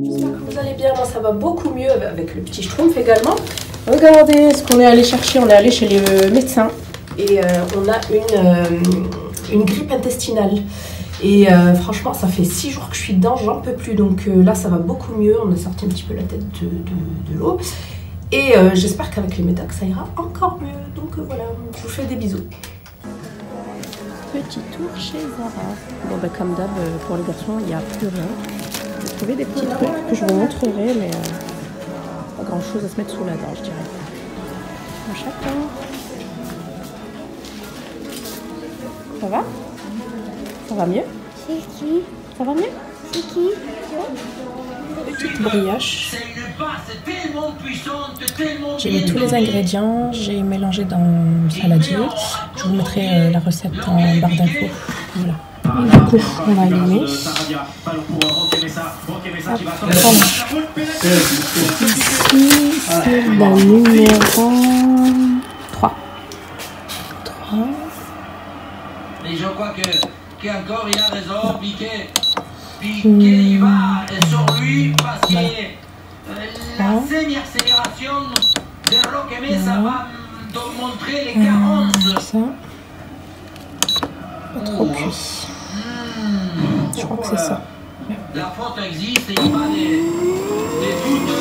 J'espère que vous allez bien, moi ça va beaucoup mieux avec le petit schtroumpf également. Regardez ce qu'on est allé chercher, on est allé chez les médecins et on a une grippe intestinale. Et franchement ça fait 6 jours que je suis dedans, j'en peux plus, donc là ça va beaucoup mieux, on a sorti un petit peu la tête de l'eau. Et j'espère qu'avec les médocs ça ira encore mieux, donc voilà, je vous fais des bisous. Petit tour chez Zara. Bon bah comme d'hab pour les garçons il n'y a plus rien. J'ai trouvé des petits trucs que je vous montrerai, mais pas grand chose à se mettre sous la dent je dirais. Un chacun. Ça va? Ça va mieux? C'est qui? Ça va mieux? C'est qui? Petite brioche. J'ai mis tous les ingrédients, j'ai mélangé dans le saladier. Je vous mettrai la recette en barre d'infos. Voilà. Et du coup, on va allumer. Ici, c'est le numéro 3. Et je crois qu'encore il a raison, Piqué. Piqué il va sur lui parce que la semi-accélération de Roque Mesa va montrer les carences. Ça. Pas trop cuit. Je crois que c'est ça. La faute existe et il y a des doutes.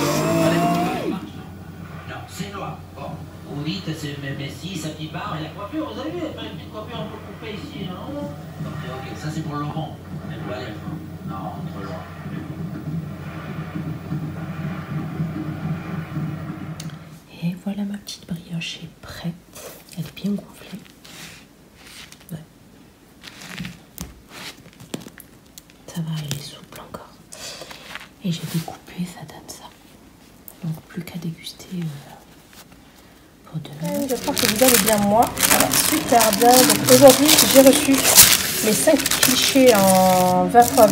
Non, c'est noir. Bon, vous dites, mais si, sa petite barre et la coiffure, vous avez vu, une petite coiffure un peu coupée ici, non? Ok, ça c'est pour le rond. Mais vous allez, non, trop loin. Et voilà, ma petite brioche est prête. Elle est bien gonflée. Ouais. Ça va, elle est souple encore. Et j'ai découpé, ça donne ça. Donc plus qu'à déguster pour demain. J'espère que vous allez bien, moi. Voilà, super bien. Donc aujourd'hui, j'ai reçu mes 5 clichés en 20 x 20.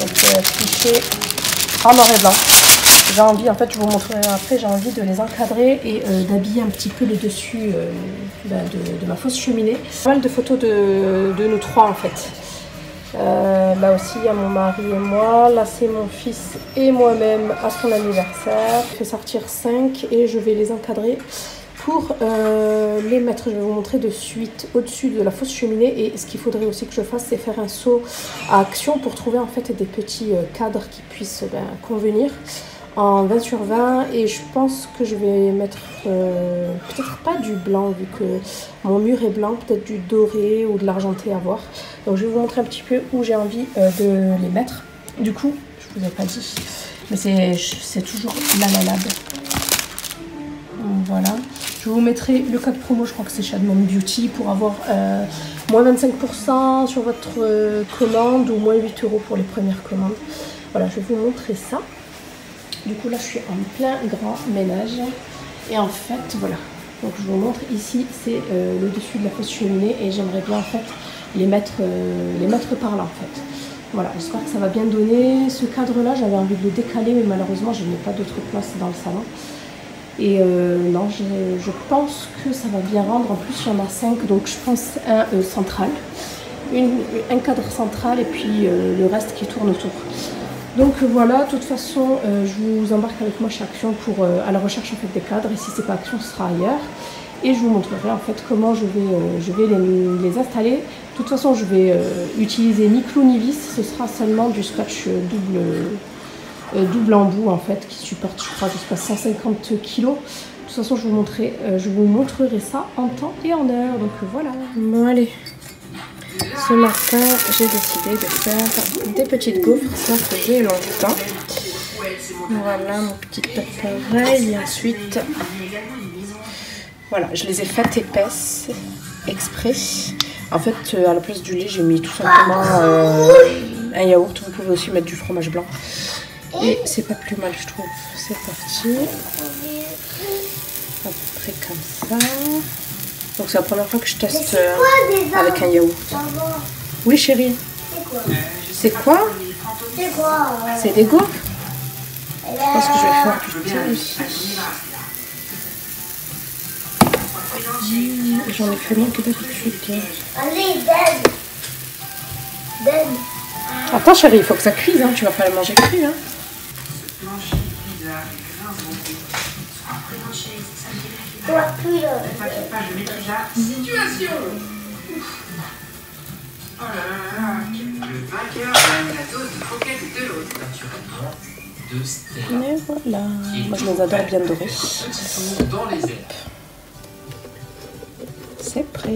Donc clichés en noir et blanc. J'ai envie, en fait je vous montrerai après, j'ai envie de les encadrer et d'habiller un petit peu le dessus de ma fausse cheminée. Pas mal de photos de nous trois en fait. Là aussi il y a mon mari et moi, là c'est mon fils et moi-même à son anniversaire. Je vais sortir 5 et je vais les encadrer pour les mettre, je vais vous montrer de suite au-dessus de la fausse cheminée. Et ce qu'il faudrait aussi que je fasse, c'est faire un saut à action pour trouver en fait des petits cadres qui puissent convenir en 20 sur 20. Et je pense que je vais mettre peut-être pas du blanc vu que mon mur est blanc, peut-être du doré ou de l'argenté à voir. Donc je vais vous montrer un petit peu où j'ai envie de les mettre. Du coup, je vous ai pas dit, mais c'est toujours la Lab. Voilà. Je vous mettrai le code promo, je crois que c'est Shadman Beauty, pour avoir moins 25% sur votre commande ou moins 8 € pour les premières commandes. Voilà, je vais vous montrer ça. Du coup là je suis en plein grand ménage. Et en fait voilà, donc je vous montre ici, c'est le dessus de la fausse cheminée et j'aimerais bien en fait les mettre par là en fait. Voilà, j'espère que ça va bien donner. Ce cadre là j'avais envie de le décaler mais malheureusement je n'ai pas d'autre place dans le salon. Et non, je pense que ça va bien rendre. En plus, il y en a 5, donc je pense un central, un cadre central et puis le reste qui tourne autour. Donc voilà, de toute façon, je vous embarque avec moi chez Action pour à la recherche en fait des cadres. Et si c'est pas Action, ce sera ailleurs. Et je vous montrerai en fait comment je vais les installer. De toute façon, je vais utiliser ni clou ni vis. Ce sera seulement du scotch double embout en fait qui supporte je crois jusqu'à 150 kg. De toute façon je vous montrerai ça en temps et en heure. Donc voilà. Bon allez, ce matin j'ai décidé de faire des petites gaufres, ça faisait longtemps. Voilà mon petit appareil et ensuite voilà, je les ai faites épaisses exprès. En fait à la place du lait j'ai mis tout simplement un yaourt. Vous pouvez aussi mettre du fromage blanc. Et c'est pas plus mal je trouve. C'est parti. À peu près comme ça. Donc c'est la première fois que je teste avec un yaourt. Oui chérie. C'est quoi? C'est quoi? C'est des gaufres? Je pense que je vais faire du thé aussi. J'en ai fait moins que d'habitude. Allez, donne. Attends chérie, il faut que ça cuise, hein. Tu vas pas le manger cru. Hein. Situation. Oh là là là, le vainqueur gagne la dose de croquettes de l'autre. Naturellement, de Stella. Et voilà. Moi je les adore bien dorés. Petit tour dans les airs. C'est prêt.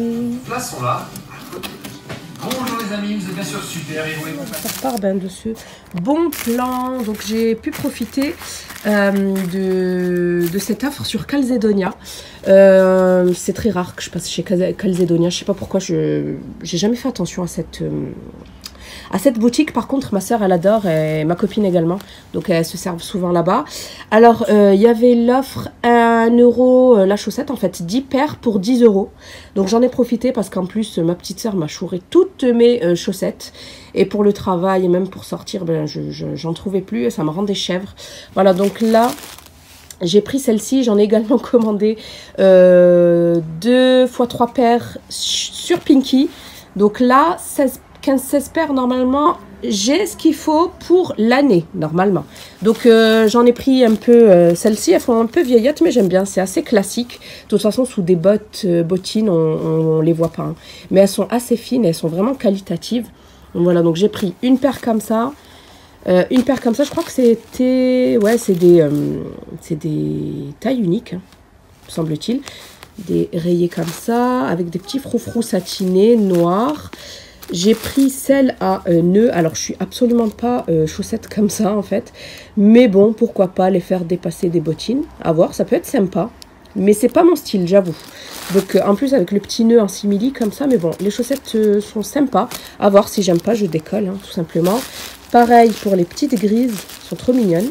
Plaçons-la. Bonjour les amis, vous êtes bien sûr super héros. Ça part ben, de ce bon plan. Donc j'ai pu profiter de cette offre sur Calzedonia. C'est très rare que je passe chez Calzedonia. Je sais pas pourquoi, j'ai jamais fait attention à cette boutique. Par contre, ma soeur elle adore et ma copine également. Donc elles se servent souvent là-bas. Alors il y avait l'offre 1 € la chaussette, en fait 10 paires pour 10 €. Donc j'en ai profité parce qu'en plus ma petite soeur m'a chouré toutes mes chaussettes. Et pour le travail et même pour sortir, ben, j'en trouvais plus et ça me rend des chèvres. Voilà, donc là j'ai pris celle-ci. J'en ai également commandé 2 x 3 paires sur Pinky. Donc là 15-16 paires normalement, j'ai ce qu'il faut pour l'année normalement. Donc j'en ai pris un peu celles-ci, elles font un peu vieillottes mais j'aime bien, c'est assez classique. De toute façon sous des bottines on les voit pas, hein. Mais elles sont assez fines et elles sont vraiment qualitatives. Donc voilà, donc j'ai pris une paire comme ça. Une paire comme ça, je crois que c'était, ouais, c'est des tailles uniques, hein, semble-t-il. Des rayés comme ça avec des petits froufrous satinés noirs. J'ai pris celle à nœud. Alors, je suis absolument pas chaussette comme ça, en fait. Mais bon, pourquoi pas les faire dépasser des bottines. À voir, ça peut être sympa. Mais c'est pas mon style, j'avoue. Donc, en plus, avec le petit nœud en simili comme ça. Mais bon, les chaussettes sont sympas. À voir, si j'aime pas, je décolle, hein, tout simplement. Pareil pour les petites grises. Elles sont trop mignonnes.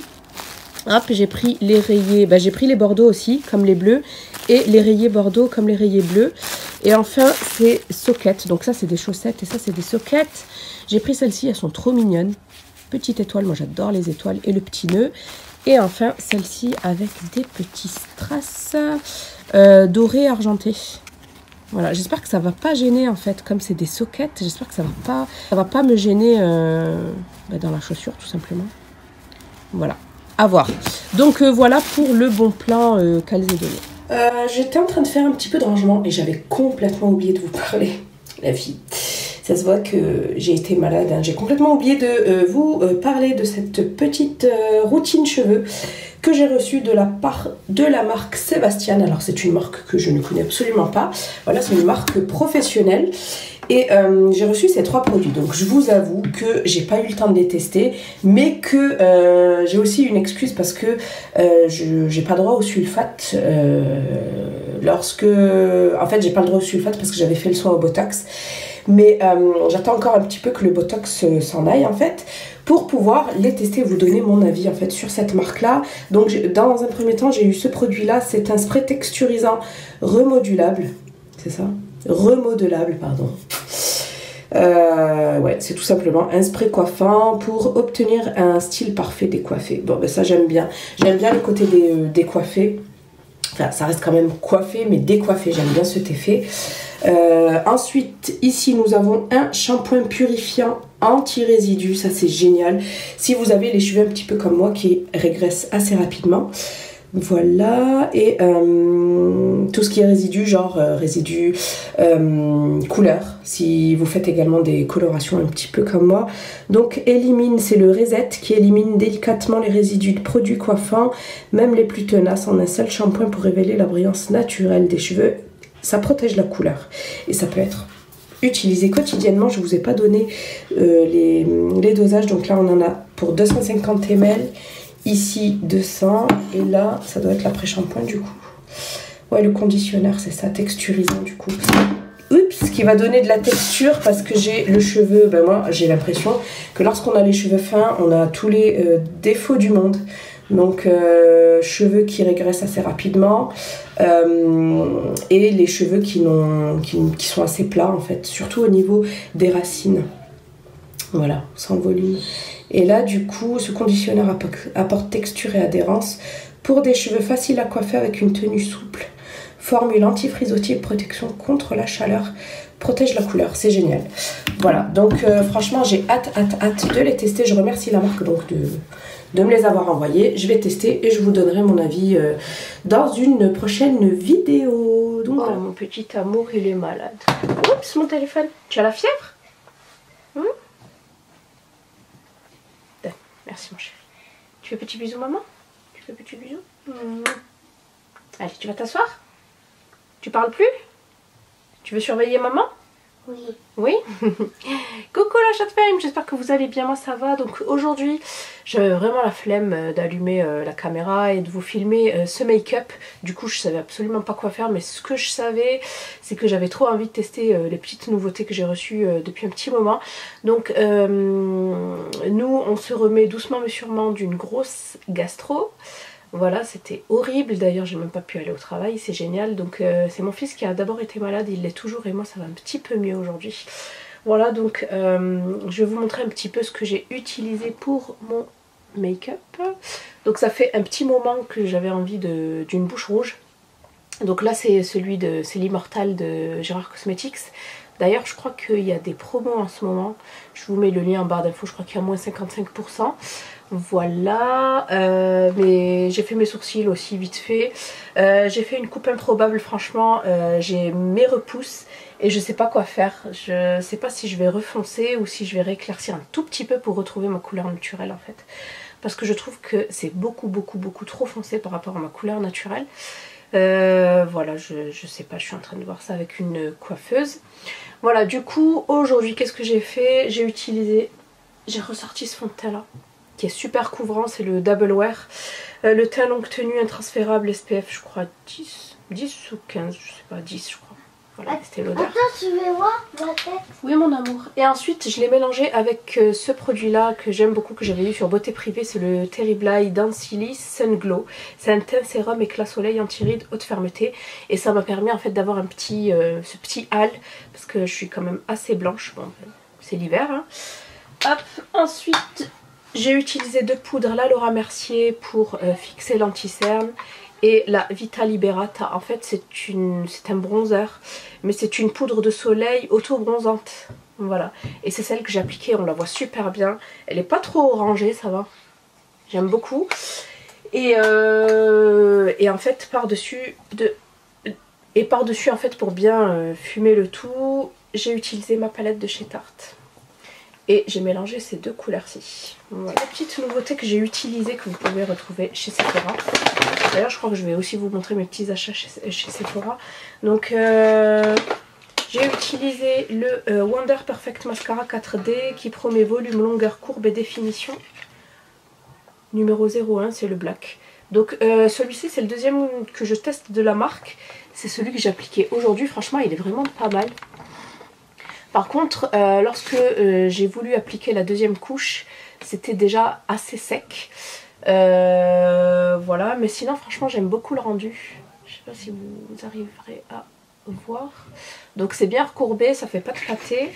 Hop, j'ai pris les rayés. Bah, j'ai pris les bordeaux aussi, comme les bleus. Et les rayés bordeaux, comme les rayés bleus. Et enfin, c'est soquettes. Donc ça, c'est des chaussettes et ça, c'est des soquettes. J'ai pris celles-ci, elles sont trop mignonnes. Petite étoile, moi j'adore les étoiles et le petit nœud. Et enfin, celle-ci avec des petits strass dorés argentés. Voilà, j'espère que ça va pas gêner en fait, comme c'est des soquettes. J'espère que ça va pas me gêner dans la chaussure tout simplement. Voilà, à voir. Donc voilà pour le bon plan Calzedonia. J'étais en train de faire un petit peu de rangement et j'avais complètement oublié de vous parler, la vie. Ça se voit que j'ai été malade, hein. J'ai complètement oublié de vous parler de cette petite routine cheveux que j'ai reçue de la part de la marque Sébastien. Alors c'est une marque que je ne connais absolument pas. Voilà, c'est une marque professionnelle. Et j'ai reçu ces 3 produits. Donc je vous avoue que j'ai pas eu le temps de les tester, mais que j'ai aussi une excuse parce que j'ai pas droit au sulfate en fait j'ai pas le droit au sulfate parce que j'avais fait le soin au Botox. Mais j'attends encore un petit peu que le Botox s'en aille en fait pour pouvoir les tester et vous donner mon avis en fait sur cette marque là. Donc dans un premier temps j'ai eu ce produit là, c'est un spray texturisant remodulable, c'est ça ? Remodelable, pardon. Ouais, c'est tout simplement un spray coiffant pour obtenir un style parfait décoiffé. Bon, ben ça j'aime bien. J'aime bien le côté décoiffé. Enfin, ça reste quand même coiffé, mais décoiffé. J'aime bien cet effet. Ensuite, ici, nous avons un shampoing purifiant anti-résidus. Ça, c'est génial. Si vous avez les cheveux un petit peu comme moi qui régressent assez rapidement. Voilà, et tout ce qui est résidus, genre résidus couleur, si vous faites également des colorations un petit peu comme moi. Donc élimine, c'est le Reset qui élimine délicatement les résidus de produits coiffants, même les plus tenaces, en un seul shampoing pour révéler la brillance naturelle des cheveux. Ça protège la couleur et ça peut être utilisé quotidiennement. Je ne vous ai pas donné les dosages, donc là on en a pour 250 ml. Ici 200 et là ça doit être l'après-shampoing du coup. Ouais, le conditionneur c'est ça, texturisant du coup. Oups, qui va donner de la texture parce que j'ai le cheveu, ben moi j'ai l'impression que lorsqu'on a les cheveux fins on a tous les défauts du monde. Donc cheveux qui régressent assez rapidement et les cheveux qui sont assez plats en fait, surtout au niveau des racines. Voilà, sans volume. Et là, du coup, ce conditionneur apporte texture et adhérence pour des cheveux faciles à coiffer avec une tenue souple. Formule anti-frisottis et protection contre la chaleur protège la couleur, c'est génial. Voilà, donc franchement j'ai hâte de les tester. Je remercie la marque donc de me les avoir envoyés. Je vais tester et je vous donnerai mon avis dans une prochaine vidéo. Donc voilà, mon petit amour il est malade. Oups, mon téléphone. Tu as la fièvre? Merci mon chéri. Tu fais petit bisou maman? Tu fais petit bisou? Allez, tu vas t'asseoir? Tu parles plus? Tu veux surveiller maman? Oui. Oui. Coucou la chatte femme, j'espère que vous allez bien, moi ça va. Donc aujourd'hui j'avais vraiment la flemme d'allumer la caméra et de vous filmer ce make-up. Du coup je savais absolument pas quoi faire, mais ce que je savais c'est que j'avais trop envie de tester les petites nouveautés que j'ai reçues depuis un petit moment. Donc nous on se remet doucement mais sûrement d'une grosse gastro. Voilà, c'était horrible, d'ailleurs j'ai même pas pu aller au travail, c'est génial. Donc c'est mon fils qui a d'abord été malade, il l'est toujours et moi ça va un petit peu mieux aujourd'hui. Voilà, donc je vais vous montrer un petit peu ce que j'ai utilisé pour mon make-up. Donc ça fait un petit moment que j'avais envie d'une bouche rouge. Donc là c'est l'Immortal de Gérard Cosmetics. D'ailleurs je crois qu'il y a des promos en ce moment, je vous mets le lien en barre d'infos, je crois qu'il y a moins 55%. Voilà, mais j'ai fait mes sourcils aussi vite fait. J'ai fait une coupe improbable, franchement, j'ai mes repousses et je sais pas quoi faire. Je sais pas si je vais refoncer ou si je vais rééclaircir un tout petit peu pour retrouver ma couleur naturelle en fait. Parce que je trouve que c'est beaucoup trop foncé par rapport à ma couleur naturelle. Voilà, je sais pas, je suis en train de voir ça avec une coiffeuse. Voilà, du coup, aujourd'hui, qu'est-ce que j'ai fait? J'ai ressorti ce fond de teint là, qui est super couvrant, c'est le Double Wear. Le teint longue tenue intransférable SPF, je crois 10 ou 15, je sais pas, 10 je crois. Voilà, c'était l'odeur. Attends, tu veux voir ma tête? Oui mon amour. Et ensuite je l'ai mélangé avec ce produit là que j'aime beaucoup, que j'avais eu sur Beauté Privée, c'est le Terrible Dancily Sun Glow. C'est un teint sérum éclat soleil anti-rides haute fermeté. Et ça m'a permis en fait d'avoir ce petit hâle, parce que je suis quand même assez blanche. Bon, c'est l'hiver. Hein. Hop, ensuite j'ai utilisé deux poudres, la Laura Mercier pour fixer l'anti-cerne et la Vita Liberata. En fait c'est un bronzer, mais c'est une poudre de soleil auto-bronzante. Voilà, et c'est celle que j'ai appliquée, on la voit super bien. Elle est pas trop orangée, ça va. J'aime beaucoup. Et en fait par-dessus en fait pour bien fumer le tout, j'ai utilisé ma palette de chez Tarte. Et j'ai mélangé ces deux couleurs-ci. Voilà. La petite nouveauté que j'ai utilisée, que vous pouvez retrouver chez Sephora. D'ailleurs, je crois que je vais aussi vous montrer mes petits achats chez Sephora. Donc, j'ai utilisé le Wonder Perfect Mascara 4D qui promet volume, longueur, courbe et définition. Numéro 01, c'est le black. Donc, celui-ci, c'est le deuxième que je teste de la marque. C'est celui que j'ai appliqué aujourd'hui. Franchement, il est vraiment pas mal. Par contre, lorsque j'ai voulu appliquer la deuxième couche, c'était déjà assez sec. Voilà, mais sinon franchement j'aime beaucoup le rendu. Je sais pas si vous arriverez à voir. Donc c'est bien recourbé, ça fait pas de pâté.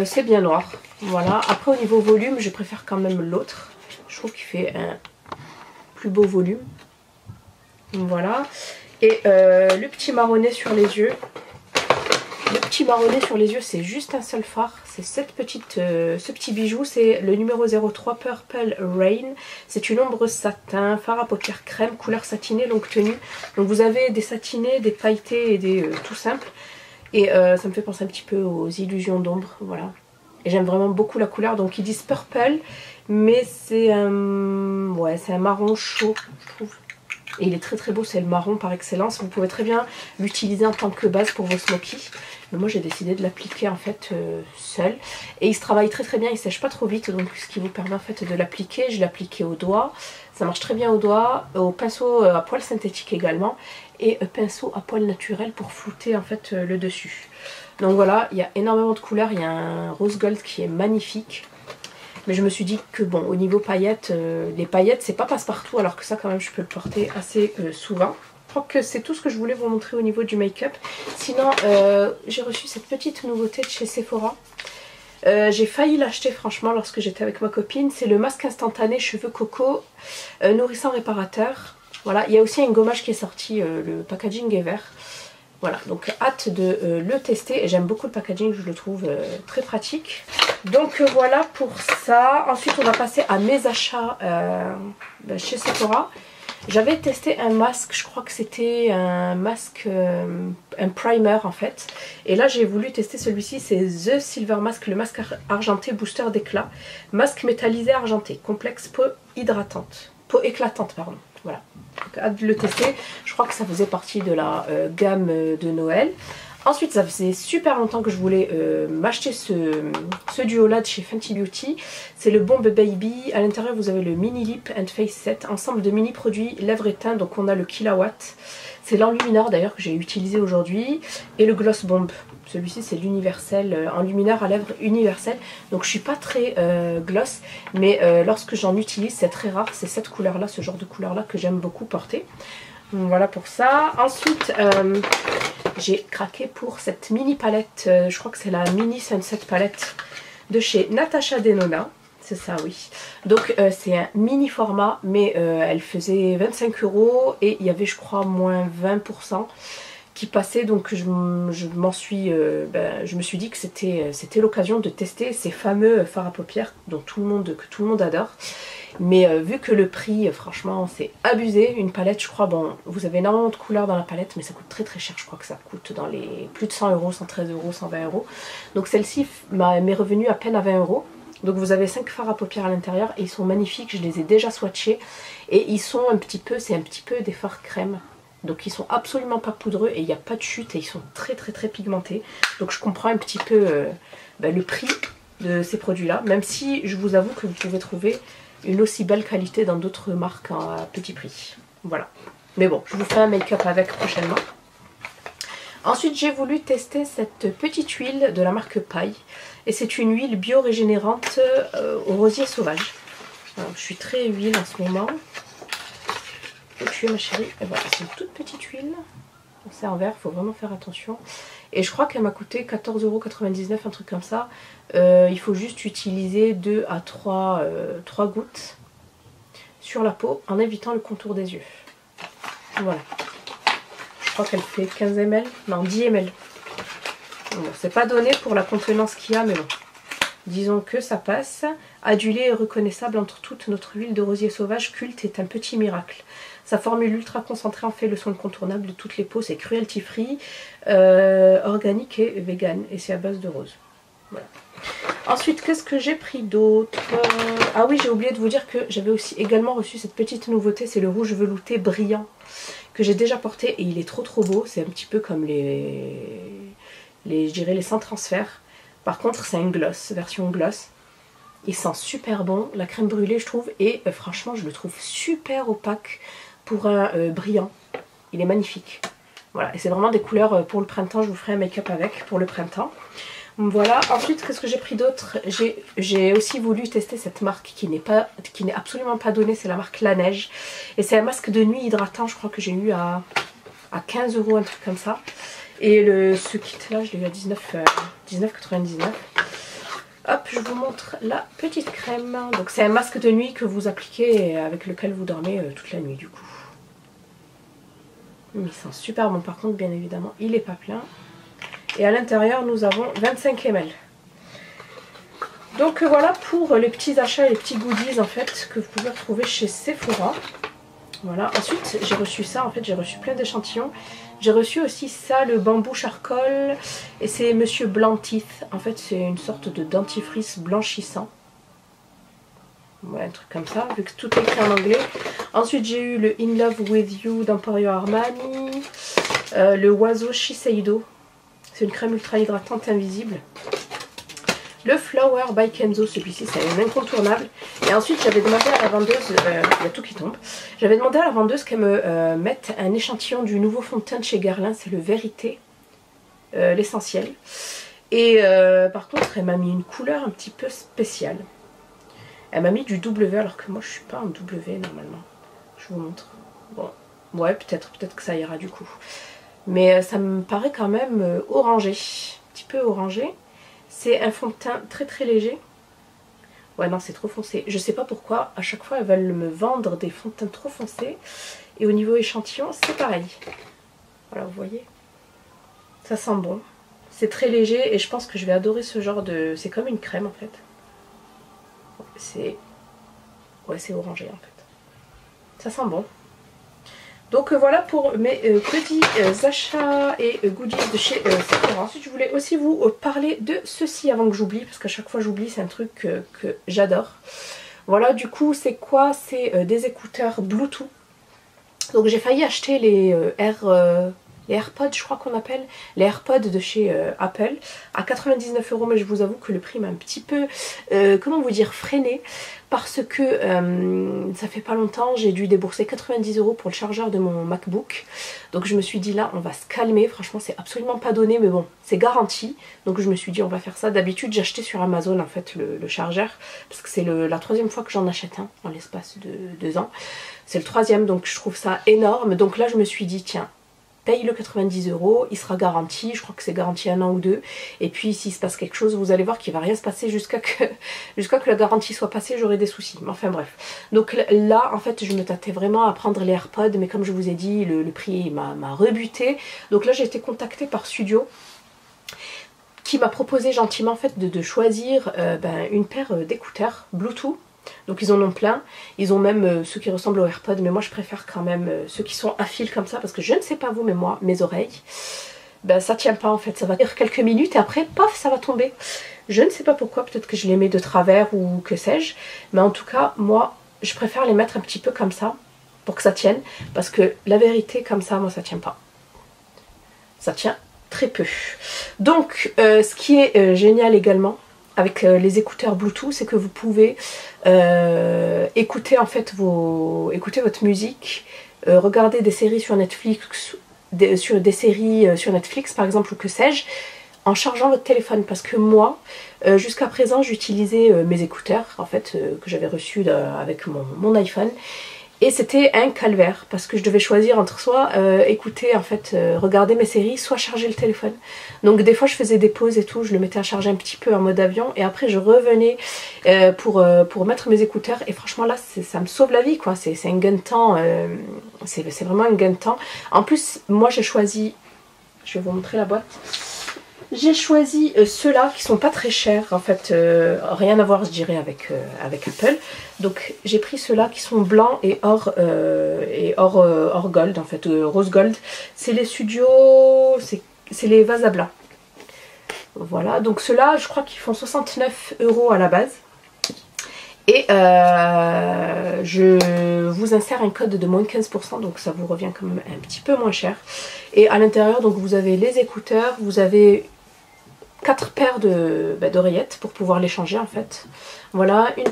C'est bien noir. Voilà, après au niveau volume, je préfère quand même l'autre. Je trouve qu'il fait un plus beau volume. Voilà. Et le petit marronnet sur les yeux. Le petit marronnet sur les yeux, c'est juste un seul fard. C'est ce petit bijou, c'est le numéro 03 Purple Rain. C'est une ombre satin, fard à paupières crème, couleur satinée, longue tenue. Donc vous avez des satinés, des pailletés et des tout simples. Et ça me fait penser un petit peu aux illusions d'ombre, voilà. Et j'aime vraiment beaucoup la couleur. Donc ils disent purple, mais c'est un marron chaud, je trouve. Et il est très beau, c'est le marron par excellence. Vous pouvez très bien l'utiliser en tant que base pour vos smokies. Mais moi j'ai décidé de l'appliquer en fait seul. Et il se travaille très bien, il sèche pas trop vite. Donc ce qui vous permet en fait de l'appliquer. Je l'ai appliqué au doigt. Ça marche très bien au doigt. Au pinceau à poils synthétique également. Et pinceau à poils naturel pour flouter en fait le dessus. Donc voilà, il y a énormément de couleurs. Il y a un rose gold qui est magnifique. Mais je me suis dit que bon, au niveau paillettes, les paillettes c'est pas passe-partout, alors que ça quand même je peux le porter assez souvent. Je crois que c'est tout ce que je voulais vous montrer au niveau du make-up. Sinon j'ai reçu cette petite nouveauté de chez Sephora. J'ai failli l'acheter franchement lorsque j'étais avec ma copine. C'est le masque instantané cheveux coco nourrissant réparateur. Voilà, il y a aussi un gommage qui est sorti, le packaging est vert. Voilà, donc hâte de le tester. Et j'aime beaucoup le packaging, je le trouve très pratique. Donc voilà pour ça. Ensuite, on va passer à mes achats chez Sephora. J'avais testé un masque, je crois que c'était un masque, un primer en fait. Et là j'ai voulu tester celui-ci, c'est The Silver Mask, le masque argenté booster d'éclat. Masque métallisé argenté, complexe peau hydratante. Peau éclatante, pardon. Voilà. Donc hâte de le tester. Je crois que ça faisait partie de la gamme de Noël. Ensuite, ça faisait super longtemps que je voulais m'acheter ce duo-là de chez Fenty Beauty. C'est le Bomb Baby. À l'intérieur, vous avez le Mini Lip and Face Set. Ensemble de mini produits lèvres et teint. Donc, on a le Killawatt. C'est l'enlumineur d'ailleurs que j'ai utilisé aujourd'hui. Et le Gloss Bomb. Celui-ci, c'est l'universel, enlumineur à lèvres universel. Donc, je suis pas très gloss. Mais lorsque j'en utilise, c'est très rare. C'est cette couleur-là, ce genre de couleur-là que j'aime beaucoup porter. Donc, voilà pour ça. Ensuite, j'ai craqué pour cette mini palette. Je crois que c'est la Mini Sunset palette de chez Natasha Denona. C'est ça, oui. Donc, c'est un mini format, mais elle faisait 25 € et il y avait, je crois, moins 20% qui passait. Donc, je me suis dit que c'était l'occasion de tester ces fameux fards à paupières que tout le monde adore. Mais vu que le prix, franchement, c'est abusé. Une palette, je crois, bon, vous avez énormément de couleurs dans la palette, mais ça coûte très très cher. Je crois que ça coûte dans les plus de 100 €, 113 €, 120 €. Donc celle-ci m'est revenue à peine à 20 €. Donc vous avez 5 fards à paupières à l'intérieur et ils sont magnifiques. Je les ai déjà swatchés et ils sont c'est un petit peu des fards crème. Donc ils sont absolument pas poudreux et il n'y a pas de chute et ils sont très très très pigmentés. Donc je comprends un petit peu le prix de ces produits-là, même si je vous avoue que vous pouvez trouver une aussi belle qualité dans d'autres marques à petit prix. Voilà. Mais bon, je vous ferai un make-up avec prochainement. Ensuite, j'ai voulu tester cette petite huile de la marque Paille. Et c'est une huile bio-régénérante au rosier sauvage. Alors, je suis très huile en ce moment. Où tu es ma chérie? Et voilà, c'est une toute petite huile. C'est en verre, il faut vraiment faire attention. Et je crois qu'elle m'a coûté 14,99 €, un truc comme ça. Il faut juste utiliser 2 à 3 gouttes sur la peau en évitant le contour des yeux. Voilà. Je crois qu'elle fait 15 ml, non 10 ml. Bon, c'est pas donné pour la contenance qu'il y a, mais bon. Disons que ça passe. Adulé et reconnaissable entre toutes, notre huile de rosier sauvage culte est un petit miracle. Sa formule ultra concentrée en fait le soin incontournable de toutes les peaux. C'est cruelty free, organique et vegan. Et c'est à base de rose. Voilà. Ensuite, qu'est-ce que j'ai pris d'autre? Ah oui, j'ai oublié de vous dire que j'avais aussi également reçu cette petite nouveauté. C'est le rouge velouté brillant que j'ai déjà porté. Et il est trop beau. C'est un petit peu comme je dirais les sans transfert. Par contre, c'est un gloss, version gloss. Il sent super bon, la crème brûlée je trouve, et franchement je le trouve super opaque pour un brillant. Il est magnifique. Voilà, et c'est vraiment des couleurs pour le printemps, je vous ferai un make-up avec pour le printemps. Voilà, ensuite qu'est-ce que j'ai pris d'autre? J'ai aussi voulu tester cette marque qui n'est absolument pas donnée, c'est la marque La Neige. Et c'est un masque de nuit hydratant, je crois que j'ai eu à 15 €, un truc comme ça. Et ce kit là, je l'ai eu à 19,99 €. Hop, je vous montre la petite crème. Donc c'est un masque de nuit que vous appliquez et avec lequel vous dormez toute la nuit du coup. Il sent super bon par contre, bien évidemment, il n'est pas plein. Et à l'intérieur, nous avons 25 ml. Donc voilà pour les petits achats et les petits goodies en fait que vous pouvez retrouver chez Sephora. Voilà, ensuite j'ai reçu ça, en fait j'ai reçu plein d'échantillons. J'ai reçu aussi ça, le bambou charcoal, et c'est Monsieur Blanc Teeth. En fait c'est une sorte de dentifrice blanchissant. Ouais, un truc comme ça, vu que tout est écrit en anglais. Ensuite j'ai eu le In Love With You d'Emporio Armani, le Oiseau Shiseido. C'est une crème ultra hydratante invisible. Le Flower by Kenzo, celui-ci c'est un incontournable. Et ensuite j'avais demandé à la vendeuse, il y a tout qui tombe. J'avais demandé à la vendeuse qu'elle me mette un échantillon du nouveau fond de teint de chez Guerlain, c'est le Vérité, l'essentiel. Et par contre elle m'a mis une couleur un petit peu spéciale. Elle m'a mis du W alors que moi je suis pas en W normalement. Je vous montre. Bon, ouais peut-être que ça ira du coup. Mais ça me paraît quand même orangé, un petit peu orangé. C'est un fond de teint très très léger. Ouais non c'est trop foncé. Je sais pas pourquoi, à chaque fois elles veulent me vendre des fonds de teint trop foncés. Et au niveau échantillon c'est pareil. Voilà vous voyez. Ça sent bon. C'est très léger et je pense que je vais adorer ce genre de... C'est comme une crème en fait. C'est... Ouais, c'est orangé en fait. Ça sent bon. Donc voilà pour mes petits achats et goodies de chez Sephora. Ensuite je voulais aussi vous parler de ceci avant que j'oublie, parce qu'à chaque fois j'oublie, c'est un truc que j'adore. Voilà, du coup c'est quoi? C'est des écouteurs Bluetooth. Donc j'ai failli acheter les AirPods, je crois qu'on appelle, les AirPods de chez Apple à 99 €, mais je vous avoue que le prix m'a un petit peu, comment vous dire, freiné, parce que ça fait pas longtemps, j'ai dû débourser 90 € pour le chargeur de mon MacBook. Donc je me suis dit là, on va se calmer, franchement c'est absolument pas donné, mais bon, c'est garanti. Donc je me suis dit on va faire ça. D'habitude j'achetais sur Amazon en fait le chargeur, parce que c'est la 3e fois que j'en achète un en l'espace de 2 ans. C'est le 3e, donc je trouve ça énorme. Donc là je me suis dit tiens, paye-le 90 €, il sera garanti, je crois que c'est garanti 1 an ou 2. Et puis s'il se passe quelque chose, vous allez voir qu'il va rien se passer jusqu'à que la garantie soit passée, j'aurai des soucis. Mais enfin bref. Donc là en fait je me tâtais vraiment à prendre les AirPods, mais comme je vous ai dit, le prix m'a rebuté. Donc là j'ai été contactée par Studio, qui m'a proposé gentiment en fait de choisir une paire d'écouteurs Bluetooth. Donc ils en ont plein, ils ont même ceux qui ressemblent aux AirPods, mais moi je préfère quand même ceux qui sont à fil comme ça, parce que je ne sais pas vous, mais moi, mes oreilles, ça tient pas en fait, ça va tenir quelques minutes et après, paf, ça va tomber. Je ne sais pas pourquoi, peut-être que je les mets de travers ou que sais-je, mais en tout cas, moi, je préfère les mettre un petit peu comme ça, pour que ça tienne, parce que la vérité, comme ça, moi ça tient pas. Ça tient très peu. Donc, ce qui est génial également, avec les écouteurs Bluetooth, c'est que vous pouvez écouter en fait écouter votre musique, regarder des séries sur Netflix, des séries sur Netflix par exemple, ou que sais-je, en chargeant votre téléphone. Parce que moi, jusqu'à présent, j'utilisais mes écouteurs en fait que j'avais reçus avec mon iPhone. Et c'était un calvaire, parce que je devais choisir entre soit écouter, en fait, regarder mes séries, soit charger le téléphone. Donc des fois je faisais des pauses et tout, je le mettais à charger un petit peu en mode avion, et après je revenais pour mettre mes écouteurs, et franchement là ça me sauve la vie quoi, c'est un gain de temps, c'est vraiment un gain de temps. En plus moi j'ai choisi, je vais vous montrer la boîte. J'ai choisi ceux-là qui sont pas très chers en fait, rien à voir je dirais avec Apple. Donc j'ai pris ceux-là qui sont blancs et or gold en fait, rose gold. C'est les studios, c'est les Vasabla. Voilà, donc ceux-là je crois qu'ils font 69 € à la base. Et je vous insère un code de moins 15%, donc ça vous revient quand même un petit peu moins cher. Et à l'intérieur donc vous avez les écouteurs, vous avez 4 paires d'oreillettes pour pouvoir les changer en fait. Voilà, un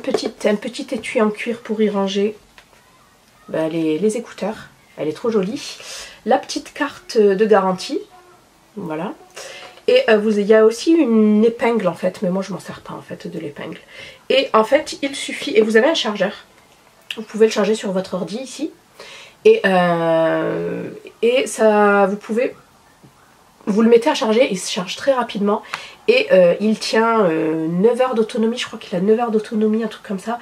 petit étui en cuir pour y ranger les écouteurs. Elle est trop jolie. La petite carte de garantie. Voilà. Et il y a aussi une épingle en fait, mais moi je m'en sers pas en fait de l'épingle. Et en fait il suffit, et vous avez un chargeur. Vous pouvez le charger sur votre ordi ici. Et ça, vous le mettez à charger, il se charge très rapidement et il tient 9 heures d'autonomie, je crois qu'il a 9 heures d'autonomie, un truc comme ça.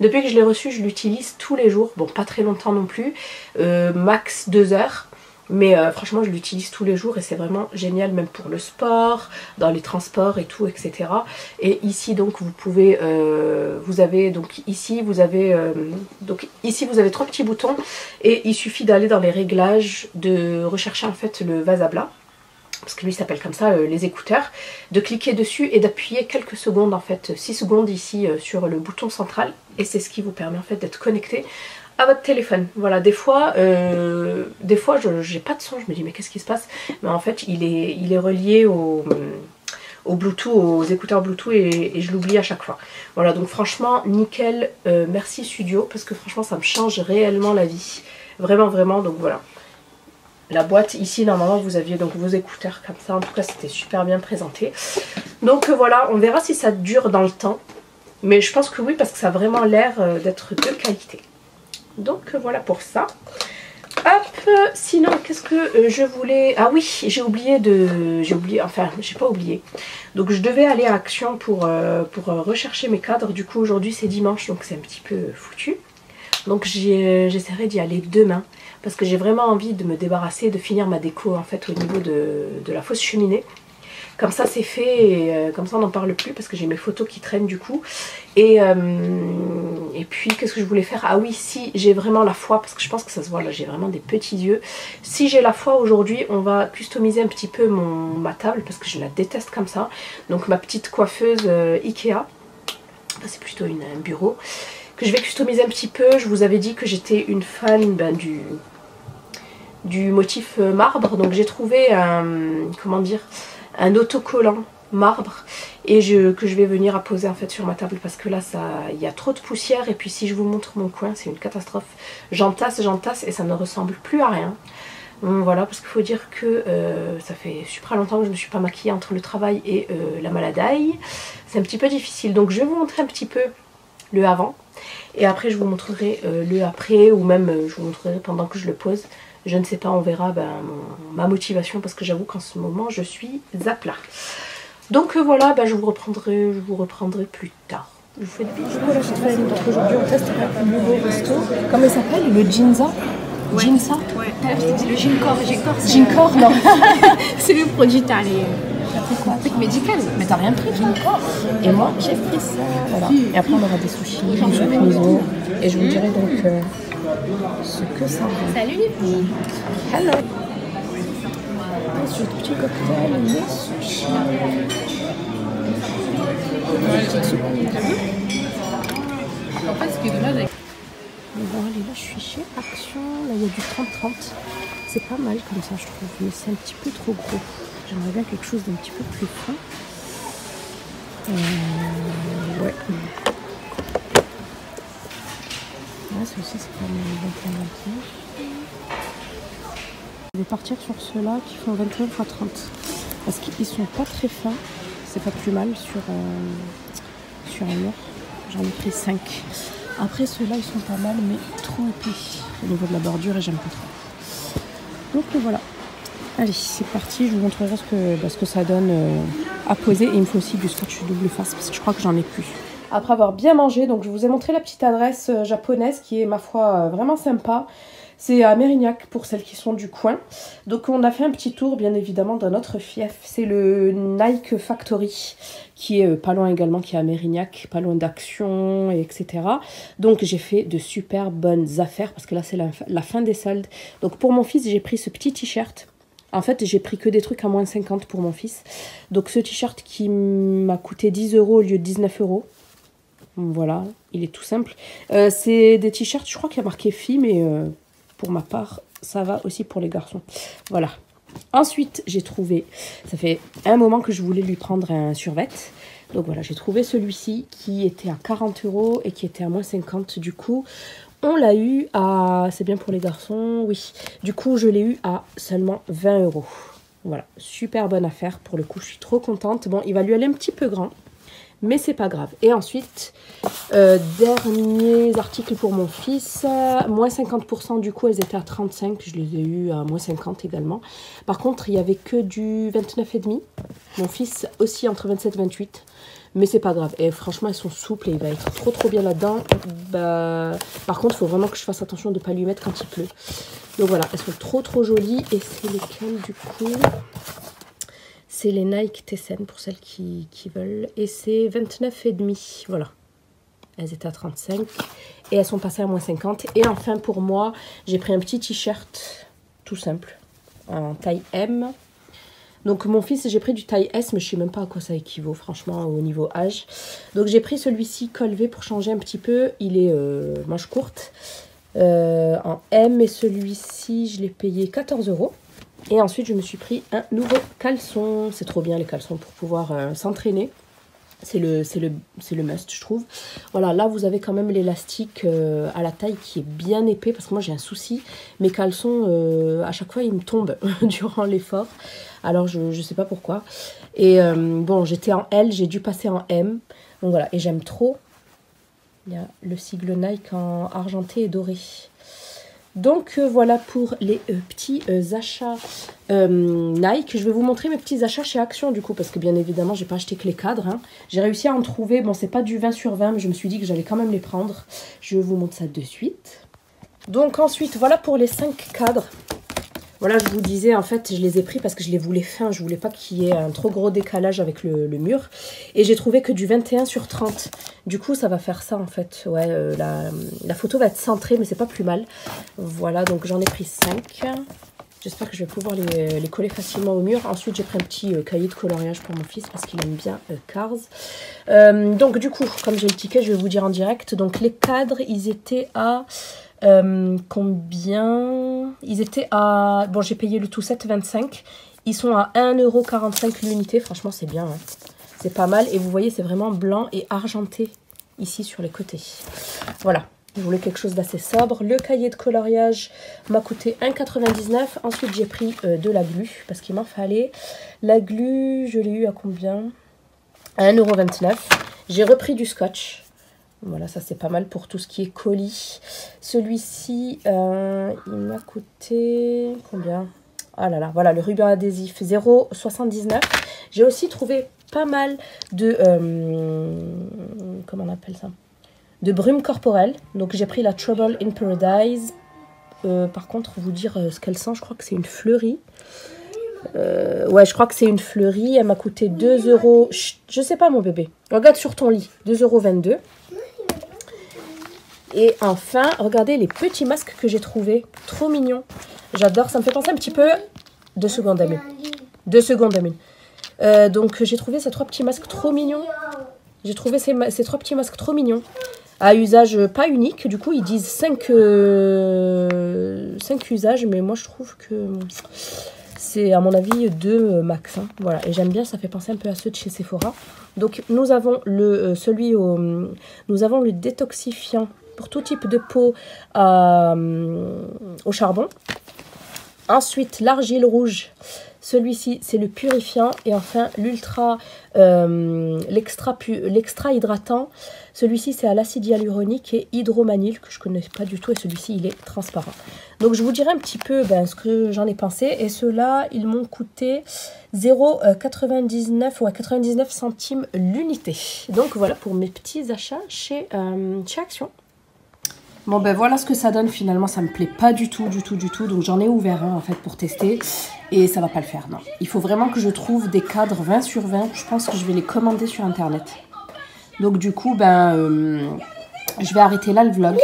Depuis que je l'ai reçu, je l'utilise tous les jours, bon pas très longtemps non plus, max 2 heures, mais franchement je l'utilise tous les jours et c'est vraiment génial, même pour le sport, dans les transports et tout, etc. Et ici donc vous pouvez, vous avez 3 petits boutons et il suffit d'aller dans les réglages, de rechercher en fait le Vasabla, parce que lui s'appelle comme ça, les écouteurs, de cliquer dessus et d'appuyer quelques secondes en fait, 6 secondes ici sur le bouton central, et c'est ce qui vous permet en fait d'être connecté à votre téléphone. Voilà, des fois j'ai pas de son, je me dis mais qu'est-ce qui se passe, mais en fait il est relié au Bluetooth, aux écouteurs Bluetooth, et je l'oublie à chaque fois. Voilà, donc franchement nickel, merci Studio, parce que franchement ça me change réellement la vie, vraiment vraiment. Donc voilà, la boîte ici, normalement vous aviez donc vos écouteurs comme ça, en tout cas c'était super bien présenté. Donc voilà, on verra si ça dure dans le temps, mais je pense que oui, parce que ça a vraiment l'air d'être de qualité. Donc voilà pour ça. Hop, sinon qu'est-ce que je voulais... Ah oui, j'ai pas oublié. Donc je devais aller à Action pour rechercher mes cadres. Du coup aujourd'hui c'est dimanche, donc c'est un petit peu foutu. Donc j'essaierai d'y aller demain. Parce que j'ai vraiment envie de me débarrasser, de finir ma déco en fait au niveau de la fosse cheminée. Comme ça c'est fait et comme ça on n'en parle plus parce que j'ai mes photos qui traînent du coup. Et puis qu'est-ce que je voulais faire? Ah oui, si j'ai vraiment la foi, parce que je pense que ça se voit là, j'ai vraiment des petits yeux. Si j'ai la foi aujourd'hui, on va customiser un petit peu ma table parce que je la déteste comme ça. Donc ma petite coiffeuse Ikea, enfin, c'est plutôt un bureau, que je vais customiser un petit peu. Je vous avais dit que j'étais une fan du motif marbre. Donc j'ai trouvé comment dire, un autocollant marbre et que je vais venir apposer en fait sur ma table parce que là il y a trop de poussière et puis si je vous montre mon coin c'est une catastrophe. J'entasse et ça ne ressemble plus à rien. Donc, voilà, parce qu'il faut dire que ça fait super longtemps que je ne me suis pas maquillée entre le travail et la maladie. C'est un petit peu difficile, donc je vais vous montrer un petit peu le avant et après je vous montrerai le après ou même je vous montrerai pendant que je le pose. Je ne sais pas, on verra ma motivation parce que j'avoue qu'en ce moment je suis à plat. Donc voilà, je vous reprendrai plus tard. Je vous fais des bisous. Voilà, j'ai fait donc aujourd'hui on teste un nouveau resto. Comment il s'appelle? Le Ginza? Ouais. Ginza? Ouais. Le Gincor. Gincor, non. C'est le produit, t'as les... T'as pris quoi? Un truc médical. Mais t'as rien pris, Gincor. Et moi, j'ai pris ça. Voilà. Et après on aura des sushis, des chapinons. Et je vous dirai donc ce que ça vaut. Salut les filles. Hello. Ce petit cocktail, les sushis. En fait, ce qui est dommage avec... Bon, allez, là je suis chez Action. Là il y a du 30-30. C'est pas mal comme ça, je trouve. Mais c'est un petit peu trop gros. J'aimerais bien quelque chose d'un petit peu plus fin. Ouais. Là, ceci c'est pas mal. 21-21. Je vais partir sur ceux-là qui font 21 x 30. Parce qu'ils sont pas très fins. C'est pas plus mal sur un mur. J'en ai pris 5. Après ceux-là ils sont pas mal mais trop épais au niveau de la bordure et j'aime pas trop. Donc voilà. Allez c'est parti, je vous montrerai ce que ça donne à poser. Et il me faut aussi du scotch double face parce que je crois que j'en ai plus. Après avoir bien mangé, donc je vous ai montré la petite adresse japonaise qui est ma foi vraiment sympa. C'est à Mérignac pour celles qui sont du coin. Donc on a fait un petit tour bien évidemment dans notre fief. C'est le Nike Factory qui est pas loin également, qui est à Mérignac, pas loin d'Action, etc. Donc j'ai fait de super bonnes affaires parce que là c'est la fin des soldes. Donc pour mon fils j'ai pris ce petit t-shirt. En fait j'ai pris que des trucs à moins 50 pour mon fils. Donc ce t-shirt qui m'a coûté 10 € au lieu de 19 €. Voilà, il est tout simple. C'est des t-shirts, je crois qu'il y a marqué filles, mais... pour ma part, ça va aussi pour les garçons. Voilà. Ensuite, j'ai trouvé... Ça fait un moment que je voulais lui prendre un survêt. Donc voilà, j'ai trouvé celui-ci qui était à 40 € et qui était à moins 50. Du coup, on l'a eu à... C'est bien pour les garçons, oui. Du coup, je l'ai eu à seulement 20 €. Voilà, super bonne affaire. Pour le coup, je suis trop contente. Bon, il va lui aller un petit peu grand. Mais c'est pas grave. Et ensuite, derniers articles pour mon fils. Moins 50%, du coup, elles étaient à 35. Je les ai eu à moins 50 également. Par contre, il n'y avait que du 29,5. Mon fils aussi entre 27 et 28. Mais c'est pas grave. Et franchement, elles sont souples et il va être trop bien là-dedans. Par contre, il faut vraiment que je fasse attention de ne pas lui mettre quand il pleut. Donc voilà, elles sont trop jolies. Et c'est lesquelles du coup? C'est les Nike Tessen pour celles qui veulent. Et c'est 29,5. Voilà. Elles étaient à 35. Et elles sont passées à moins 50. Et enfin pour moi, j'ai pris un petit t-shirt tout simple. En taille M. Donc mon fils, j'ai pris du taille S. Mais je ne sais même pas à quoi ça équivaut franchement au niveau âge. Donc j'ai pris celui-ci col V pour changer un petit peu. Il est manche courte. En M. Et celui-ci, je l'ai payé 14 €. Et ensuite, je me suis pris un nouveau caleçon. C'est trop bien les caleçons pour pouvoir s'entraîner. C'est le must, je trouve. Voilà, là, vous avez quand même l'élastique à la taille qui est bien épais. Parce que moi, j'ai un souci. Mes caleçons, à chaque fois, ils me tombent durant l'effort. Alors, je ne sais pas pourquoi. Et bon, j'étais en L, j'ai dû passer en M. Donc voilà, et j'aime trop. Il y a le sigle Nike en argenté et doré. Donc voilà pour les petits achats Nike. Je vais vous montrer mes petits achats chez Action du coup, parce que bien évidemment j'ai pas acheté que les cadres. Hein. J'ai réussi à en trouver, bon c'est pas du 20 sur 20, mais je me suis dit que j'allais quand même les prendre. Je vous montre ça de suite. Donc ensuite voilà pour les 5 cadres. Voilà, je vous disais, en fait, je les ai pris parce que je les voulais fins. Je voulais pas qu'il y ait un trop gros décalage avec le mur. Et j'ai trouvé que du 21 sur 30. Du coup, ça va faire ça, en fait. Ouais, la photo va être centrée, mais c'est pas plus mal. Voilà, donc j'en ai pris 5. J'espère que je vais pouvoir les coller facilement au mur. Ensuite, j'ai pris un petit cahier de coloriage pour mon fils parce qu'il aime bien Cars. Donc, du coup, comme j'ai le ticket, je vais vous dire en direct. Donc, les cadres, ils étaient à... combien? Ils étaient à... Bon, j'ai payé le tout 7,25. Ils sont à 1,45 € l'unité. Franchement, c'est bien. Hein. C'est pas mal. Et vous voyez, c'est vraiment blanc et argenté ici sur les côtés. Voilà. Je voulais quelque chose d'assez sobre. Le cahier de coloriage m'a coûté 1,99 €. Ensuite, j'ai pris de la glu parce qu'il m'en fallait. La glu, je l'ai eu à combien? À 1,29 €. J'ai repris du scotch. Voilà, ça c'est pas mal pour tout ce qui est colis. Celui-ci, il m'a coûté combien? Ah là là, voilà, le ruban adhésif, 0,79 €. J'ai aussi trouvé pas mal de, comment on appelle ça? De brume corporelle. Donc j'ai pris la Trouble in Paradise. Par contre, vous dire ce qu'elle sent, je crois que c'est une fleurie. Ouais, je crois que c'est une fleurie. Elle m'a coûté 2 €. Chut, je sais pas, mon bébé. Regarde sur ton lit. 2,22 €. Et enfin, regardez les petits masques que j'ai trouvés. Trop mignons. J'adore. Ça me fait penser un petit peu... 2 secondes, Amine. 2 secondes, Amine. Donc, j'ai trouvé ces 3 petits masques trop mignons. J'ai trouvé ces 3 petits masques trop mignons. À usage pas unique. Du coup, ils disent 5 usages. Mais moi, je trouve que... c'est à mon avis 2 max. Hein. Voilà. Et j'aime bien, ça fait penser un peu à ceux de chez Sephora. Donc nous avons le nous avons le détoxifiant pour tout type de peau au charbon. Ensuite l'argile rouge. Celui-ci c'est le purifiant. Et enfin l'extra hydratant. Celui-ci c'est à l'acide hyaluronique et hydromanil que je ne connais pas du tout. Et celui-ci il est transparent. Donc je vous dirai un petit peu ce que j'en ai pensé. Et ceux-là ils m'ont coûté 0,99 ou à 99 centimes l'unité. Donc voilà pour mes petits achats chez Action. Bon ben voilà ce que ça donne finalement, ça me plaît pas du tout. Donc j'en ai ouvert un en fait pour tester et ça va pas le faire, non. Il faut vraiment que je trouve des cadres 20 sur 20, je pense que je vais les commander sur internet. Donc du coup je vais arrêter là le vlog.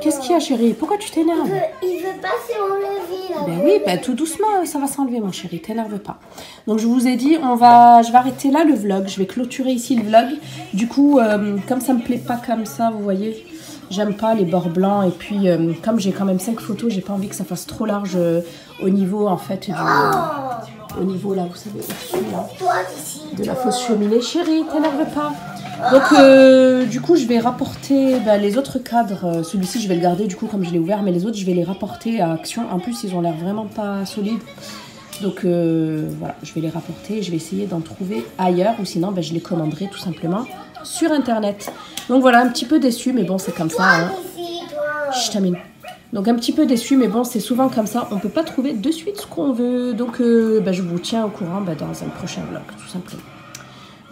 Qu'est-ce qu'il y a chérie? Pourquoi tu t'énerves? Il veut pas s'enlever là. Ben oui, tout doucement ça va s'enlever mon chéri, t'énerve pas. Donc je vous ai dit, je vais arrêter là le vlog, je vais clôturer ici le vlog. Du coup, comme ça me plaît pas comme ça, vous voyez... J'aime pas les bords blancs et puis comme j'ai quand même 5 photos, j'ai pas envie que ça fasse trop large au niveau en fait au niveau là, vous savez, au-dessus là, de la fausse cheminée. Chérie, t'énerve pas. Donc du coup je vais rapporter les autres cadres. Celui-ci je vais le garder du coup comme je l'ai ouvert, mais les autres je vais les rapporter à Action. En plus ils ont l'air vraiment pas solides. Donc voilà, je vais les rapporter. Je vais essayer d'en trouver ailleurs ou sinon je les commanderai tout simplement sur internet. Donc voilà, un petit peu déçu, mais bon, c'est comme ça. Hein. Chut, Amine. Donc un petit peu déçu, mais bon, c'est souvent comme ça. On peut pas trouver de suite ce qu'on veut. Donc je vous tiens au courant dans un prochain vlog, tout simplement.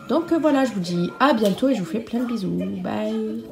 Donc voilà, je vous dis à bientôt et je vous fais plein de bisous. Bye.